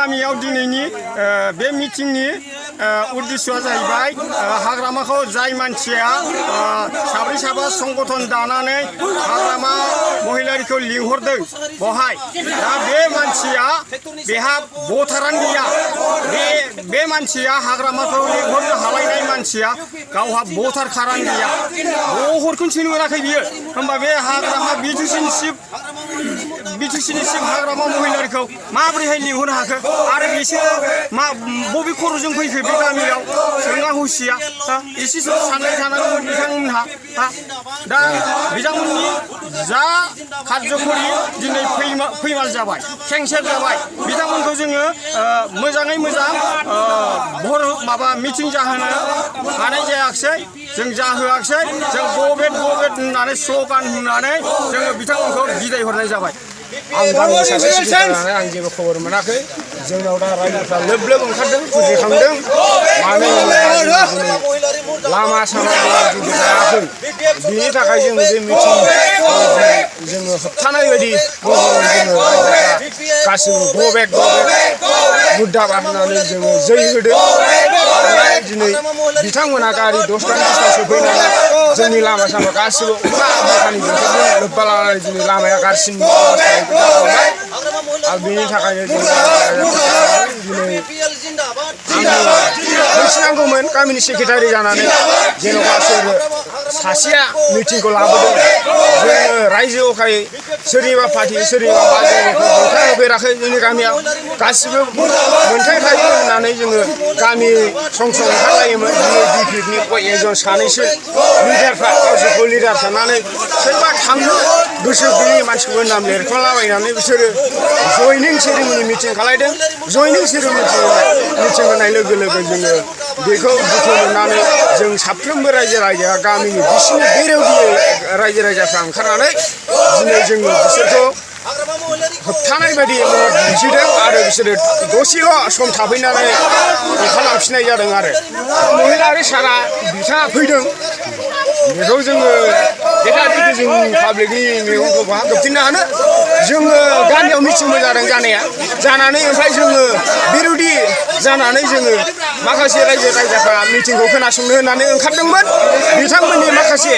गामियाव दिनैनि बे मिटिंनि उद्देश्यआ जाहैबाय हाग्रामाखौ जाय मानसिया साब्रै साबा संगठन दानानै हाग्रामा महिलारिखौ लिंहरदों बहाय दा बे मानसिया बेहा भटारानो गैया बे मानसिया हाग्रामाखौ लिंहरनो हालायनाय मानसिया गावहा भटार कार्डानो गैया भटखौनो सोनो मोनाखै बियो होमबा बे हाग्रामा बिटिसिनि सिफ हाग्रामा महिलारिखौ माबोरैहाय लिंहरनो हाखो आरो बिसोरो बबे खर'जों फैखो बे गामियाव सोंना हुसिया एसे साननाय थानांगौमोन बिथांमोनहा दा बिथांमोननि जा कार्यकरि दिनै फैमाल जाबाय केन्सेल जाबाय बिथांमोनखौ जोङो मोजाङै मोजां मिटिं जाहोनो हानाय जायाखिसै जों जाहोआखिसै जों गभेट होननानै स्ल'गान होननानै जोङो बिथांमोनखौ बिदाय हरनाय जाबाय आं गामिनि सासे सिकित्सा जानानै आं जेबो खबर मोनाखै जोंनाव दा रायजोफ्रा लोब लोब ओंखारदों फुजिखांदों मानो होनोब्ला दिनै लामा सामा गिदिर जायाखै बिनि थाखाय जों बे मिटिं जोङो होबथानाय बायदि जोङो गासिबो गभेट मुद्दा बाहायनानै जोङो जै होदों दिनै बिथांमोना गारि 10-20 फैनानै जोंनि लामा सामा गासिबो अखा बांखानि बोथोरजों लोब्बा लानानै दिनै लामाया गाज्रिसिन आरो बेनि थाखायनो दिनै मिथिनांगौमोन गामिनि सेक्रेटारि जानानै जेन'बा सोर सासेया मिटिंखौ लाबोदों जोङो रायजो अखायै सोरनिबा पार्टि सोरनिबा जोंखौ मोनथाय होफेराखै जोंनि गामियाव गासिबो मोनथाय थायो होननानै जोङो गामि सम ओंखारलायोमोन दिनै बिपिएफनि एकजन सानैसो लिडारफ्रा गावसोरखौ लिडार साननानै सोरबा थांनो गोसो गैयै मानसिखौ नाम लिरख'लाबायनानै बिसोरो जयनिं सेरेमनि मिटिं खालायदों जयनिं सेरेमनि मिटिं होनाय लोगो लोगो जोङो बेखौ दुखु मोननानै जों साफ्रोमबो रायजो राजाया गामिनि बिसिनि बेरेवदियै रायजो राजाफ्रा ओंखारनानै दिनै जोङो बिसोरखौ होबथानाय बायदि दिन्थिदों आरो बिसोरो दसेल' सम थाफैनानै ओंखारलांफिननाय जादों आरो महिलारि सारा बिथाङा फैदों बेखौ जोङो बेटारिखौ जों पाब्लिकनि मेगनखौ बहा खोबथेनो हानो जोङो गामियाव मिटिंबो जादों जानानै ओमफ्राय जोङो बिरोधि जानानै जोङो माखासे रायजो राजाफ्रा मिटिंखौ खोनासंनो होननानै ओंखारदोंमोन बिथांमोननि माखासे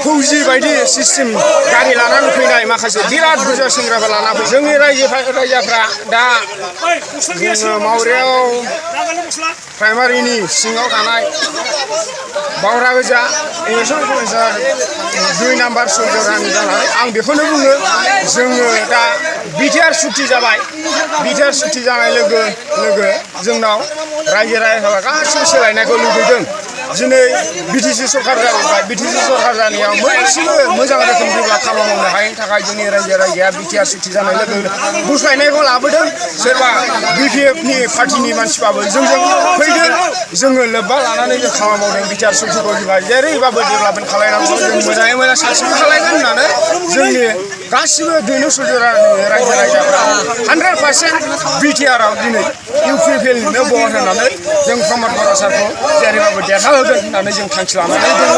फौजि बायदि सिस्टेम गारि लानानै फैनाय माखासे बिराद बुरजा सेंग्राफोर लाना फै जोंनि रायजोफ्रा दा जोङो मावरियाव प्राइमारिनि सिङाव थानाय बावरागोजा इंलिस कलेजआ 2 नाम्बार सयजरानि जानानै आं बेखौनो बुङो जोङो दा बिटिआर सुक्ति जाबाय बिटिआर सुक्ति जानाय लोगो लोगो जोंनाव रायजो राजाफ्रा गासिबो सोलायनायखौ लुबैदों दिनै बिटिसि सरकार जाबाय बिटिसि सरकार जानायाव मोनसेबो मोजां रोखोम जेब्ला खामानि मावनो हायैनि थाखाय जोंनि रायजो राजाया बिटिआर सुक्ति जानाय लोगो गुस्लायनायखौ लाबोदों सोरबा बिपिएफनि पार्टिनि मानसिबाबो जोंजों फैदों जोङो लोब्बा लानानै जों खामानि मावदों बिटिआर सुक्तिखौ जेरैबाबो डेभेलपमेन्ट खालायनांगौ जों मोजाङै मोजां साक्सेसफुल खालायगोन होननानै जोंनि गासिबो दैनु सयजरानि रायजो राजाफ्रा 100% बिटिआरआव दिनै इउपिपिएलनिनो भट होनानै जों प्रमद बर' सारखौ जेरैबाबो देरहाहोगोन होननानै जों थांखि लानानै दङ।